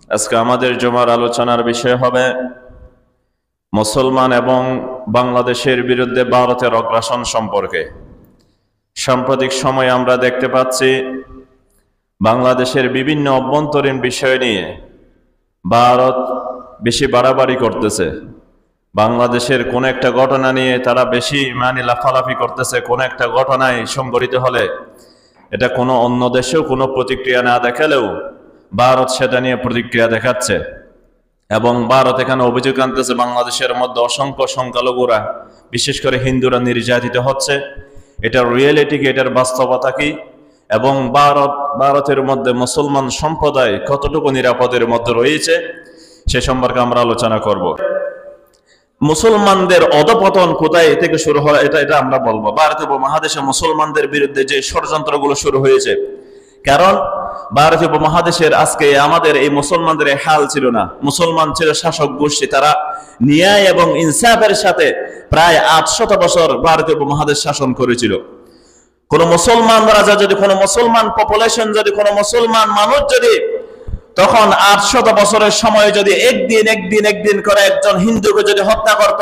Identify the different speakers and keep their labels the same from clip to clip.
Speaker 1: আজকে আমাদের জুমার আলোচনার বিষয় হবে মুসলমান এবং বাংলাদেশের বিরুদ্ধে ভারতের অগ্রাসন সম্পর্কে। সাম্প্রতিক সময়ে আমরা দেখতে পাচ্ছি বাংলাদেশের বিভিন্ন অভ্যন্তরীণ বিষয় নিয়ে ভারত বেশি বাড়াবাড়ি করতেছে। বাংলাদেশের কোন একটা ঘটনা নিয়ে তারা বেশি লাফালাফি করতেছে। কোন একটা ঘটনায় সংঘটিত হলে এটা কোনো অন্য দেশেও কোনো প্রতিক্রিয়া না দেখালেও ভারত সেটা নিয়ে প্রতিক্রিয়া দেখাচ্ছে এবং ভারত এখানে অভিযোগ আনতেছে বাংলাদেশের মধ্যে অসংখ্য সংখ্যালঘুরা, বিশেষ করে হিন্দুরা নির্যাতিত হচ্ছে। এটার রিয়েলিটি কি, এটার বাস্তবতা কি, এবং ভারতের মধ্যে মুসলমান সম্প্রদায় কতটুকু নিরাপদের মধ্যে রয়েছে সে সম্পর্কে আমরা আলোচনা করব। মুসলমানদের অধপতন কোথায় থেকে শুরু হয় এটা আমরা বলবো। ভারতীয় উপমহাদেশে মুসলমানদের বিরুদ্ধে যে ষড়যন্ত্রগুলো শুরু হয়েছে, কারণ ভারতীয় উপমহাদেশের আজকে আমাদের এই মুসলমানদের হাল ছিল না। মুসলমান ছিল শাসক গোষ্ঠী, তারা ন্যায় এবং ইনসাফের সাথে প্রায় 800 বছর ভারতীয় উপমহাদেশ শাসন করেছিল। কোন মুসলমান রাজা যদি, কোন মুসলমান পপুলেশন যদি, কোন মুসলমান মানুষ যদি তখন 800 বছরের সময় যদি একদিন করে একজন হিন্দুকে যদি হত্যা করত,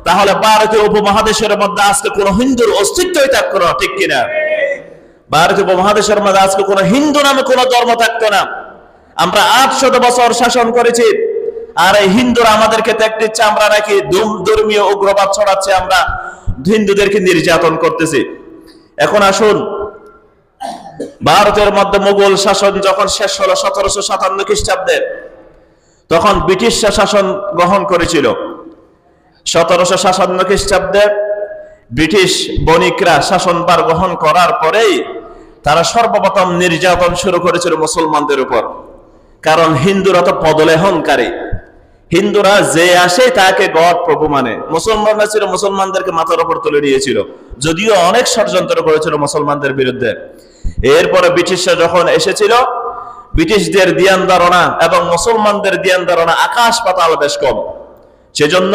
Speaker 1: তাহলে ভারতীয় উপমহাদেশের মধ্যে আজকে কোন হিন্দুর অস্তিত্বই থাকতো না, ঠিক কিনা? ভারতীয় উপমহাদেশের মধ্যে আজকে কোন হিন্দু নামে কোন ধর্ম থাকতো না। আমরা 800 বছর শাসন করেছি, আর এই হিন্দুরা আমাদেরকে ত্যাগ দিচ্ছে। আমরা নাকি ধর্মীয় উগ্রবাদ ছড়াচ্ছে, আমরা হিন্দুদেরকে নির্যাতন করতেছি। এখন আসুন, ভারতের মধ্যে মুঘল শাসন যখন শেষ হলো 1757 খ্রিস্টাব্দে, তখন ব্রিটিশরা শাসন গ্রহণ করেছিল। 1757 খ্রিস্টাব্দে ব্রিটিশ বণিকরা শাসনভার গ্রহণ করার পরেই তারা সর্বপ্রথম নির্যাতন শুরু করেছিল মুসলমানদের উপর। কারণ হিন্দুরা তো পদলেহনকারী, হিন্দুরা যে আসে তাকে গড প্রভু মানে। মুসলমানরা ছিল, মুসলমানদেরকে মাথার উপর তুলে নিয়েছিল, যদিও অনেক ষড়যন্ত্র করেছিল মুসলমানদের বিরুদ্ধে। এরপরে ব্রিটিশরা যখন এসেছিল, ব্রিটিশদের ধ্যান ধারণা এবং মুসলমানদের ধ্যান ধারণা আকাশ পাতাল বেশ কম। সেজন্য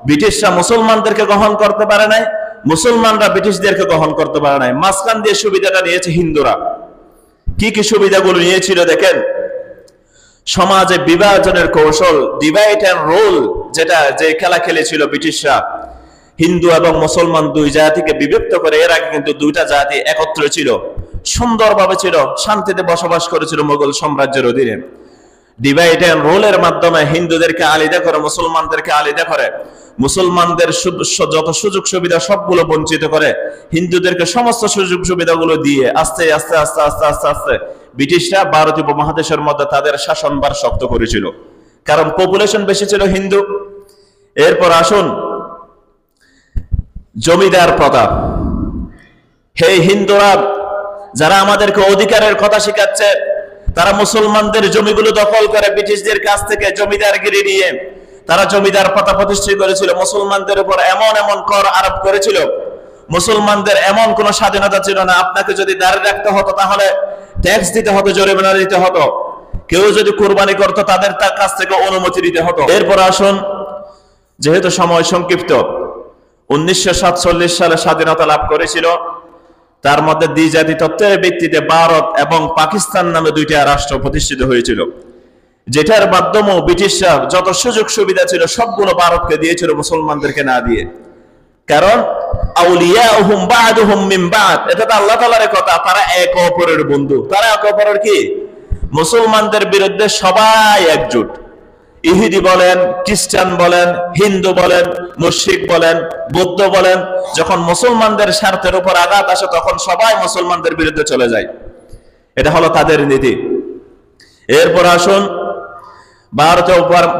Speaker 1: ব্রিটিশরা মুসলমানদেরকে গ্রহণ করতে পারে নাই, মুসলমানরা ব্রিটিশদেরকে গ্রহণ করতে পারে নাই। মাঝখান দিয়ে সুবিধাটা নিয়েছে হিন্দুরা। কি কি সুবিধাগুলো নিয়েছিল দেখেন। সমাজে বিভাজনের কৌশল, ডিভাইড অ্যান্ড রুল, যে খেলা খেলেছিল ব্রিটিশরা, হিন্দু এবং মুসলমান দুই জাতিকে বিভক্ত করে। এর আগে কিন্তু দুইটা জাতি একত্র ছিল, সুন্দরভাবে ছিল, শান্তিতে বসবাস করেছিল মুঘল সাম্রাজ্যের অধীনে। ডিভাইড অ্যান্ড রুলের মাধ্যমে হিন্দুদেরকে আলাদা করে, মুসলমানদেরকে আলাদা করে, মুসলমানদের যত সুযোগ সুবিধা সবগুলো বঞ্চিত করে, হিন্দুদেরকে সমস্ত সুযোগ সুবিধাগুলো দিয়ে আস্তে আস্তে আস্তে আস্তে আস্তে আস্তে ব্রিটিশরা ভারতীয় উপমহাদেশের মধ্যে তাদের শাসনভার শক্ত করেছিল, কারণ পপুলেশন বেশি ছিল হিন্দু। এরপর আসুন, জমিদার প্রথা। হে হিন্দুরা, যারা আমাদেরকে অধিকারের কথা শেখাচ্ছে, তারা মুসলমানদের জমিগুলো দখল করে ব্রিটিশদের কাছ থেকে জমিদারগিরি নিয়ে তারা জমিদার প্রথা প্রতিষ্ঠা করেছিল। মুসলমানদের উপর এমন এমন কর আরোপ করেছিল, মুসলমানদের এমন কোন স্বাধীনতা ছিল না। আপনাকে যদি দাঁড়িয়ে রাখতে হতো তাহলে ট্যাক্স দিতে হতো, জরিমানা দিতে হতো। কেউ যদি কুরবানি করতো তাদের তার কাছ থেকে অনুমতি দিতে হতো। এরপর আসুন, যেহেতু সময় সংক্ষিপ্ত, 1947 সালে স্বাধীনতা লাভ করেছিল। তার মধ্যে দ্বিজাতি তত্ত্বের ভিত্তিতে ভারত এবং পাকিস্তান নামে দুইটা রাষ্ট্র প্রতিষ্ঠিত হয়েছিল, যেটার মাধ্যমে ব্রিটিশরা যত সুযোগ সুবিধা ছিল সবগুলো ভারতকে দিয়েছিল, মুসলমানদেরকে না দিয়ে। কারণ আউলিয়াউহুম বা'দুহুম মিন বা'দ, এটা তো আল্লাহ তাআলার কথা। তারা এক অপরের বন্ধু, তারা এক অপরের কি? মুসলমানদের বিরুদ্ধে সবাই একজোট। ইহুদি বলেন, খ্রিস্টান বলেন, হিন্দু বলেন, মুশরিক বলেন, বৌদ্ধ বলেন, যখন মুসলমানদের স্বার্থের উপর আঘাত আসে তখন সবাই মুসলমানদের বিরুদ্ধে চলে যায়। এটা হলো তাদের নীতি। এরপর আসুন,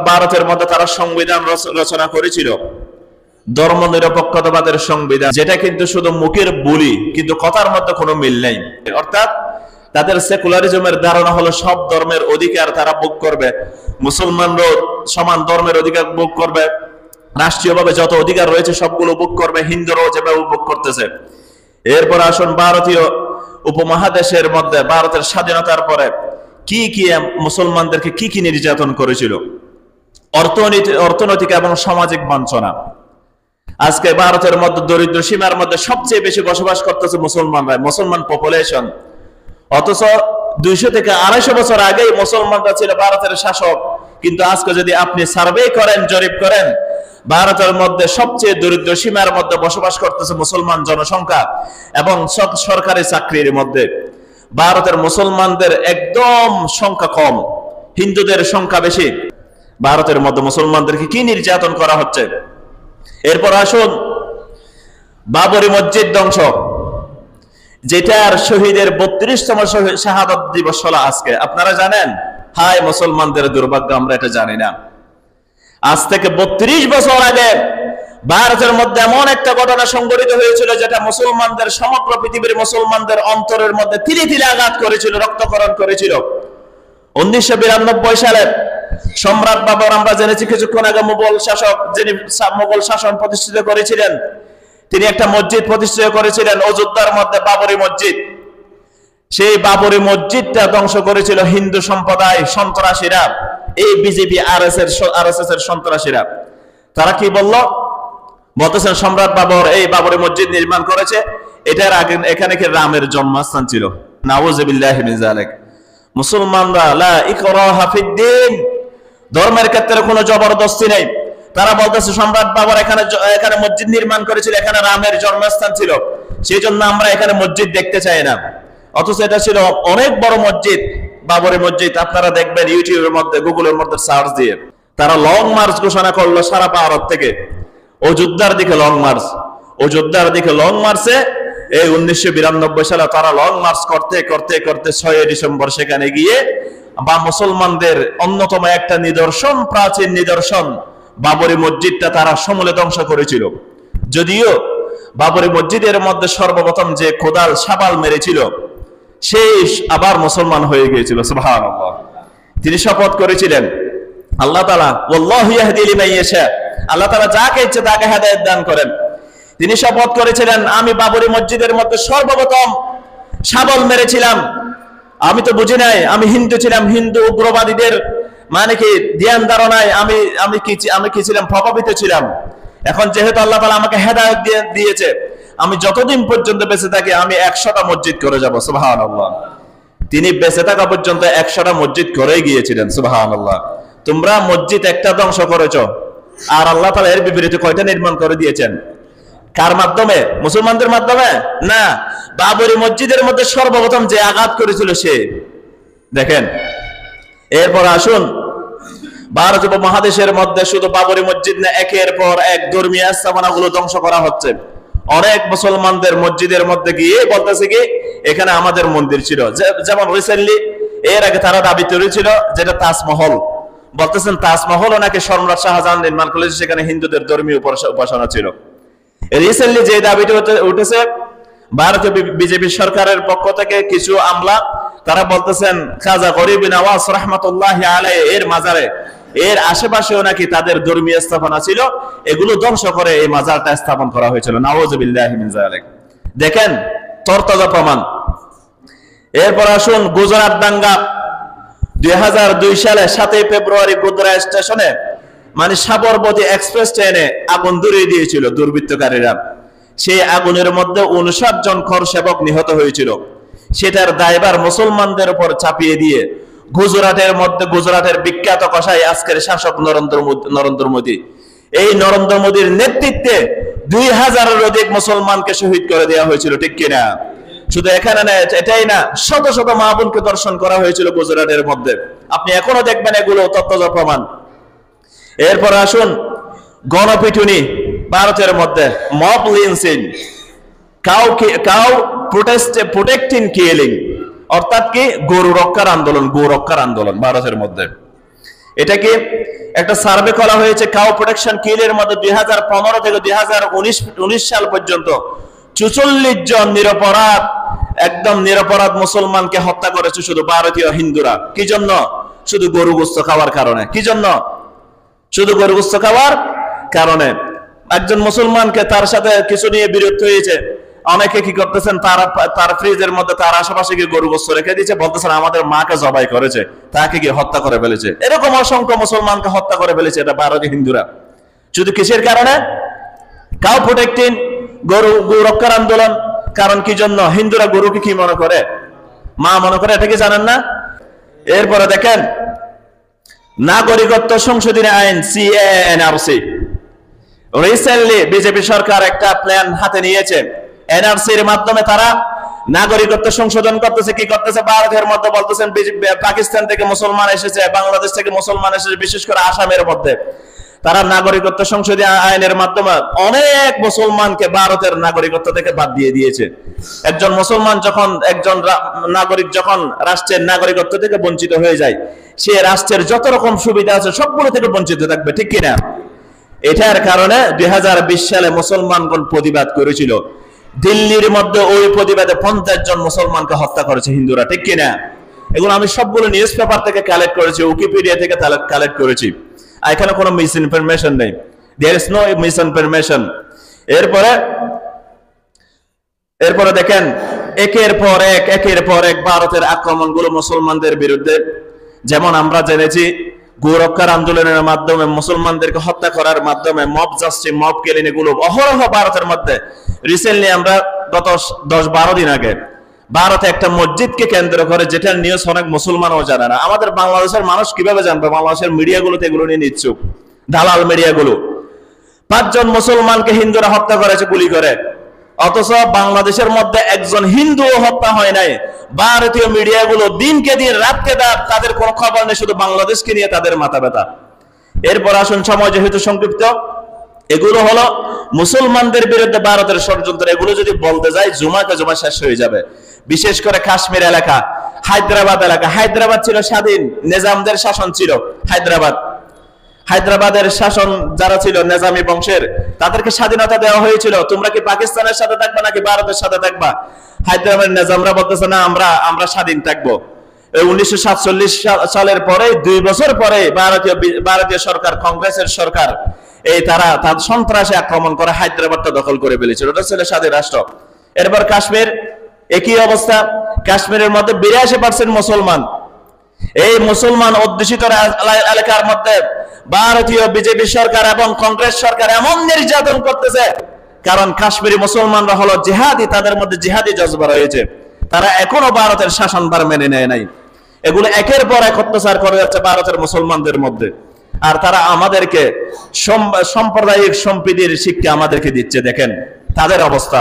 Speaker 1: ভারতের মধ্যে তারা সংবিধান রচনা করেছিল, ধর্মনিরপেক্ষতাবাদের সংবিধান, যেটা কিন্তু শুধু মুখের বলি, কিন্তু কথার মধ্যে কোনো মিল নেই। অর্থাৎ তাদের সেকুলারিজমের ধারণা হলো সব ধর্মের অধিকার তারা ভোগ করবে, মুসলমানরাও সমান ধর্মের অধিকার ভোগ করবে, রাষ্ট্রীয়ভাবে যত অধিকার রয়েছে সবগুলো ভোগ করবে, হিন্দুরাও যেভাবে ভোগ করতেছে। এরপর আসুন, ভারতীয় উপমহাদেশের মধ্যে ভারতের স্বাধীনতার পরে কি কি মুসলমানদেরকে কি কি নির্যাতন করেছিল। অর্থনৈতিক এবং সামাজিক বঞ্চনা। আজকে ভারতের মধ্যে দরিদ্র সীমার মধ্যে সবচেয়ে বেশি বসবাস করতেছে মুসলমানরা, মুসলমান পপুলেশন। অথচ 200 থেকে 250 বছর আগেই মুসলমানরা ছিল ভারতের শাসক। কিন্তু আজকে যদি আপনি সার্ভে করেন, জরিপ করেন, ভারতের মধ্যে সবচেয়ে দরিদ্র সীমার মধ্যে বসবাস করতেছে মুসলমান জনসংখ্যা, এবং সরকারি চাকরির মধ্যে ভারতের মুসলমানদের একদম সংখ্যা কম, হিন্দুদের সংখ্যা বেশি। ভারতের মধ্যে মুসলমানদেরকে কি নির্যাতন করা হচ্ছে। এরপর আসুন বাবরি মসজিদ ধ্বংস, যেটার শহীদের 32তম শাহাদত দিবস হলো আজকে। আপনারা জানেন? হায় মুসলমানদের দুর্ভাগ্য, আমরা এটা জানি না। আজ থেকে 32 বছর আগে ভারতের মধ্যে এমন একটা ঘটনা সংঘটিত হয়েছিল, যেটা মুসলমানদের, সমগ্র পৃথিবীর মুসলমানদের অন্তরের মধ্যে তিলে তিলে আঘাত করেছিল, রক্তক্ষরণ করেছিল। 1992 সালে সম্রাট বাবর, আমরা জেনেছি কিছুক্ষণ আগে, মুঘল শাসক, যিনি মুঘল শাসন প্রতিষ্ঠিত করেছিলেন, তিনি একটা মসজিদ প্রতিষ্ঠিত করেছিলেন অযোধ্যার মধ্যে, বাবরি মসজিদ। সেই বাবরি মসজিদটা ধ্বংস করেছিল হিন্দু সম্প্রদায় সন্ত্রাসীরা, এই বিজেপি আরএসএস এর সন্ত্রাসীরা। তারা কি বলতেছেন সম্রাট বাবর এই বাবরি মসজিদ নির্মাণ করেছে, এটার আগে এখানে কি রামের জন্মস্থান ছিল। নাউযুবিল্লাহি মিন যালিক। মুসলমানরা লা ইকরাহা ফিদ্দিন, ধর্মের ক্ষেত্রে কোনো জবরদস্তি নেই। তারা বলতেছে সম্রাট বাবর এখানে মসজিদ নির্মাণ করেছিল, এখানে রামের জন্মস্থান ছিল, সেই জন্য আমরা এখানে মসজিদ দেখতে চাই না। অথচ এটা ছিল অনেক বড় মসজিদ, বাবরি মসজিদ। আপনারা দেখবেন ইউটিউবের মধ্যে, গুগলের মধ্যে সার্চ দিয়ে, তারা লং মার্চ ঘোষণা করলো সারা ভারত থেকে অযোধ্যার দিকে লং মার্চ। অযোধ্যার দিকে লং মার্চে এই 1992 সালে তারা লং মার্চ করতে করতে করতে 6 ডিসেম্বর সেখানে গিয়ে বা মুসলমানদের অন্যতম একটা নিদর্শন, প্রাচীন নিদর্শন বাবরি মসজিদটা তারা সমূলে ধ্বংস করেছিল। যদিও বাবরি মসজিদের মধ্যে সর্বপ্রথম যে কোদাল শাবাল মেরেছিল, সেই আবার মুসলমান হয়ে গিয়েছিল। সুবহানাল্লাহ। তিনি শপথ করেছিলেন, আল্লাহ তাআলা ওয়াল্লাহু ইয়াহদি লিমান ইয়াশা, আল্লাহ তাআলা যাকে ইচ্ছে তাকে হেদায়েত দান করেন। তিনি শপথ করেছিলেন, আমি বাবরি মসজিদের মধ্যে সর্বপ্রথম শাবল মেরেছিলাম। আমি তো বুঝি নাই, আমি হিন্দু ছিলাম, হিন্দু উগ্রবাদীদের মানে কি ধ্যান ধারণায় আমি কি ছিলাম, প্রভাবিত ছিলাম। এখন যেহেতু আল্লাহ তাআলা আমাকে হেদায়েত দিয়েছে, আমি যতদিন পর্যন্ত বেঁচে থাকি আমি 100টা মসজিদ করে যাব। সুবহানাল্লাহ। তিনি বেঁচে থাকা পর্যন্ত 100টা মসজিদ করেই গিয়েছিলেন। সুবহানাল্লাহ। তোমরা মসজিদ একটা ধ্বংস করেছো, আর আল্লাহ তাআলা এর বিপরীতে কয়টা নির্মাণ করে দিয়েছেন? কার মাধ্যমে? মুসলমানদের মাধ্যমে না, বাবরি মসজিদের মধ্যে সর্বপ্রথম যে আঘাত করেছিল সে। দেখেন, এরপর আসুন ভারত উপমহাদেশের মধ্যে শুধু বাবরি মসজিদ না, একের পর এক ধর্মীয় স্থাপনাগুলো ধ্বংস করা হচ্ছে। অনেক মুসলমানদের মসজিদের মধ্যে গিয়ে বলতেছে কি এখানে আমাদের মন্দির ছিল। যেমন রিসেন্টলি এর আগে তারা দাবি করেছিল যেটা তাজমহল, বলতেছেন তাজমহলও নাকি সম্রাট শাহজাহান নির্মাণ করেছে, সেখানে হিন্দুদের ধর্মীয় উপাসনা ছিল। রিসেন্টলি যে দাবিটি উঠেছে ভারতীয় বিজেপি সরকারের পক্ষ থেকে কিছু আমলা, তারা বলতেছেন খাজা গরিব নওয়াজ রাহমাতুল্লাহি আলাইহি এর মাজারে, এর আশেপাশেও নাকি তাদের ধর্মীয় স্থাপনা ছিল, এগুলো ধ্বংস করে এই মাজারটা স্থাপন করা হয়েছিল। নাউযুবিল্লাহি মিন যালিক। দেখেন তরতাজা প্রমাণ। এরপর আসুন গুজরাট দাঙ্গা। 2002 সালে 7 ফেব্রুয়ারি গুজরাট স্টেশনে মানে সাবরমতী এক্সপ্রেস ট্রেনে আগুন ধরিয়ে দিয়েছিল দুর্বৃত্তকারীরা। সেই আগুনের মধ্যে 59 জন কর সেবক নিহত হয়েছিল। সেটার দায়ভার মুসলমানদের উপর চাপিয়ে দিয়ে গুজরাটের বিখ্যাত কসাই আজকের শাসক নরেন্দ্র মোদী, এই নরেন্দ্র মোদীর নেতৃত্বে 2000-এর অধিক মুসলমানকে শহীদ করে দেওয়া হয়েছিল। ঠিক কিনা? শুধু এখানে না, এটাই না, শত শত মা বোনকে দর্শন করা হয়েছিল গুজরাটের মধ্যে। আপনি এখনো দেখবেন এগুলো তথ্যজ প্রমাণ। এরপর আসুন গণপিটুনি ভারতের মধ্যে, mob lynching, cow protecting killing, অর্থাৎ কি গরু রক্ষার আন্দোলন ভারতের মধ্যে। এটা কি একটা সার্ভে করা হয়েছে কাউ প্রোটেকশন কিলের মধ্যে 2015 থেকে 2019 সাল পর্যন্ত 44 জন একদম নিরপরাধ মুসলমানকে হত্যা করেছে শুধু ভারতীয় হিন্দুরা। কি জন্য? শুধু গরু গোশত খাওয়ার কারণে। কি জন্য? শুধু গরু গোশত খাওয়ার কারণে। একজন মুসলমানকে তার সাথে কিছু নিয়ে বিরক্ত হয়েছে, অনেকে কি করতেছেন, তার ফ্রিজের মধ্যে তার আশেপাশে গিয়ে গরু গোশত রেখে দিয়েছে, বলতেছেন আমাদের মাকে জবাই করেছে, তাকে গিয়ে হত্যা করে ফেলেছে। এরকম অসংখ্য মুসলমানকে হত্যা করে ফেলেছে এটা ভারতীয় হিন্দুরা। শুধু কিসের কারণে? কাউ প্রোটেক্টিং, গরু রক্ষার আন্দোলন। কারণ কি জন্য? হিন্দুরা গরুকে কি মনে করে? মা মনে করে, এটা কি জানেন না? এরপরে দেখেন নাগরিকত্ব সংশোধনী আইন CAA-NRC, রিসেন্টলি বিজেপি সরকার একটা প্ল্যান হাতে নিয়েছে। এনআরসির মাধ্যমে তারা নাগরিকত্ব সংশোধন করতেছে। কি করতেছে? ভারতের মধ্যে বলতেছেন পাকিস্তান থেকে মুসলমান এসেছে, বাংলাদেশ থেকে মুসলমান এসেছে, বিশেষ করে আসামের মধ্যে তারা নাগরিকত্ব সংশোধনী আইনের মাধ্যমে অনেক মুসলমানকে ভারতের নাগরিকত্ব থেকে বাদ দিয়ে দিয়েছে। একজন মুসলমান যখন, একজন নাগরিক যখন রাষ্ট্রের নাগরিকত্ব থেকে বঞ্চিত হয়ে যায়, সে রাষ্ট্রের যত রকম সুবিধা আছে সবগুলো থেকে বঞ্চিত থাকবে, ঠিক কিনা? এটার কারণে 2020 সালে মুসলমানগণ প্রতিবাদ করেছিল। দিল্লির মধ্যে ওই প্রতিবাদে 50 জন মুসলমানকে হত্যা করেছে হিন্দুরা, ঠিক কিনা? এগুলো আমি সবগুলো নিউজ পেপার থেকে কালেক্ট করেছি, উইকিপিডিয়া থেকে কালেক্ট করেছি। এখানে কোনো মিস ইনফরমেশন নেই, there is no miss information. এরপরে দেখেন একের পর এক ভারতের আক্রমণগুলো মুসলমানদের বিরুদ্ধে। যেমন আমরা জেনেছি গোরক্ষার আন্দোলনের মাধ্যমে, মুসলমানদেরকে হত্যা করার মাধ্যমে, মব জাস্টিস, মব কিলিং এগুলো অহরহ ভারতের মধ্যে। রিসেন্টলি আমরা গত 10-12 দিন আগে ভারতে একটা মসজিদকে কেন্দ্র করে, যেটার নিউজ অনেক মুসলমানও জানে না। আমাদের বাংলাদেশের মানুষ কিভাবে জানবে? বাংলাদেশের মিডিয়াগুলোতে এগুলো নিয়ে নিচ্ছুক, দালাল মিডিয়াগুলো। 5 জন মুসলমানকে হিন্দুরা হত্যা করেছে গুলি করে, অথচ বাংলাদেশের মধ্যে একজন হিন্দুও হত্যা হয় নাই। ভারতীয় মিডিয়াগুলো দিনকে দিন, রাতকে রাত তাদের কোনো খবর নেই, শুধু বাংলাদেশকে নিয়ে তাদের মাথা ব্যথা। এরপর আসুন, সময় যেহেতু সংক্ষিপ্ত, এগুলো হলো মুসলমানদের বিরুদ্ধে ভারতের ষড়যন্ত্র। এগুলো যদি বলতে যাই জুমাকে জুমা শেষ হয়ে যাবে। বিশেষ করে কাশ্মীর এলাকা, হায়দ্রাবাদ এলাকা। হায়দ্রাবাদ ছিল স্বাধীন, নিজামদের শাসন ছিল হায়দ্রাবাদের শাসন যারা ছিল নিজামী বংশের, তাদেরকে স্বাধীনতা দেওয়া হয়েছিল। তোমরা কি পাকিস্তানের সাথে থাকবা নাকি ভারতের সাথে থাকবা? হায়দ্রাবাদের নিজামরা বলতেছে না, আমরা স্বাধীন থাকবো। 1947 সালের পরে, 2 বছর পরে ভারতীয় সরকার, কংগ্রেসের সরকার, তারা সন্ত্রাসে আক্রমণ করে হায়দ্রাবাদটা দখল করে ফেলেছিল। ওটা ছিল স্বাধীন রাষ্ট্র। এরপর কাশ্মীর, একই অবস্থা। কাশ্মীরের মধ্যে 82% মুসলমান। এই মুসলমান অধ্যুষিত এলাকার মধ্যে ভারতীয় বিজেপি সরকার এবং কংগ্রেস সরকার এমন নির্যাতন করতেছে, কারণ কাশ্মীরি মুসলমানরা হলো জিহাদি, তাদের মধ্যে জিহাদি জজবা রয়েছে। তারা এখনো ভারতের শাসনভার মেনে নেয় নাই। এগুলো একের পর এক অত্যাচার করে যাচ্ছে ভারতের মুসলমানদের মধ্যে। আর তারা আমাদেরকে সাম্প্রদায়িক সম্প্রীতির শিক্ষা আমাদেরকে দিচ্ছে। দেখেন তাদের অবস্থা।